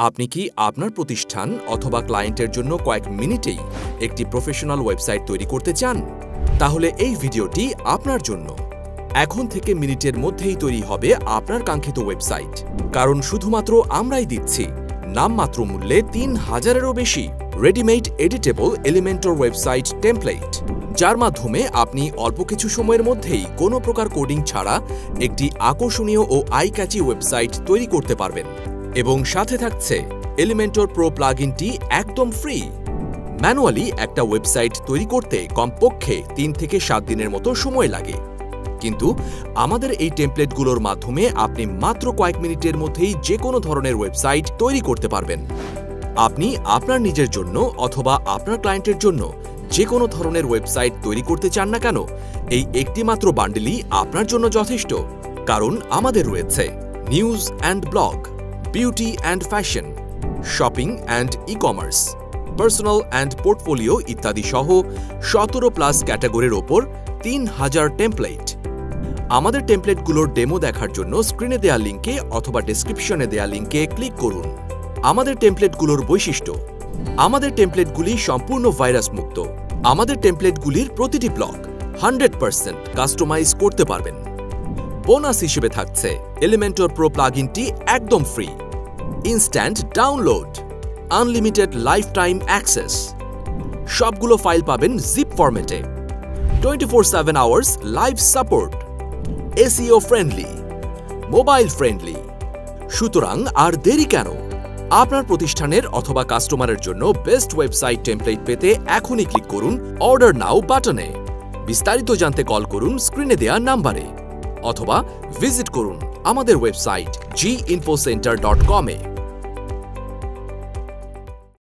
আপনি কি আপনার প্রতিষ্ঠান অথবা ক্লায়েন্টের জন্য কয়েক মিনিটেই একটি প্রফেশনাল ওয়েবসাইট তৈরি করতে চান? তাহলে এই ভিডিওটি আপনার জন্য। এখন থেকে মিনিটের মধ্যেই তৈরি হবে আপনার কাঙ্ক্ষিত ওয়েবসাইট, কারণ শুধুমাত্র আমরাই দিচ্ছি নামমাত্র মূল্যে ৩,০০০-এরও বেশি readymade editable Elementor website template, যার মাধ্যমে আপনি অল্প কিছু সময়ের মধ্যেই কোনো প্রকার কোডিং ছাড়া একটি আকর্ষণীয় ও আই ক্যাচি ওয়েবসাইট তৈরি করতে পারবেন। এবং সাথে থাকছে এলিমেন্টর প্রো প্লাগইনটি একদম ফ্রি। ম্যানুয়ালি একটা ওয়েবসাইট তৈরি করতে কমপক্ষে ৩ থেকে ৭ দিনের মতো সময় লাগে, কিন্তু আমাদের এই টেমপ্লেটগুলোর মাধ্যমে আপনি মাত্র কয়েক মিনিটের মধ্যেই যে কোনো ধরনের ওয়েবসাইট তৈরি করতে পারবেন। আপনি আপনার নিজের জন্য অথবা আপনার ক্লায়েন্টের জন্য যে কোনো ধরনের ওয়েবসাইট তৈরি করতে চান না কেন, এই একটি মাত্র বান্ডেলই আপনার জন্য যথেষ্ট। কারণ আমাদের রয়েছে news and blog, beauty and fashion, shopping and e-commerce, personal and portfolio ইত্যাদি সহ ১৭+ ক্যাটাগরির ওপর ৩,০০০ টেমপ্লেট। আমাদের টেমপ্লেটগুলোর ডেমো দেখার জন্য স্ক্রিনে দেয়া লিঙ্কে অথবা ডেসক্রিপশনে দেয়া লিঙ্কে ক্লিক করুন। আমাদের টেমপ্লেটগুলোর বৈশিষ্ট্য: আমাদের টেমপ্লেটগুলি সম্পূর্ণ ভাইরাস মুক্ত। আমাদের টেমপ্লেটগুলির প্রতিটি ব্লক 100% কাস্টমাইজ করতে পারবেন। বোনাস হিসেবে থাকছে এলিমেন্টর প্রো প্লাগইনটি একদম free, instant download, unlimited life time access, সবগুলো ফাইল পাবেন জিপ ফরম্যাটে, 24/7 hours live support, SEO friendly, mobile friendly. সুতরাং আর দেরি কেন? আপনার প্রতিষ্ঠানের অথবা কাস্টমারের জন্য বেস্ট ওয়েবসাইট টেমপ্লেট পেতে এখনই ক্লিক করুন অর্ডার নাও বাটনে। বিস্তারিত জানতে কল করুন স্ক্রিনে দেয়া নাম্বারে অথবা ভিজিট করুn আমাদের ওয়েবসাইট jinfocenter.com-এ।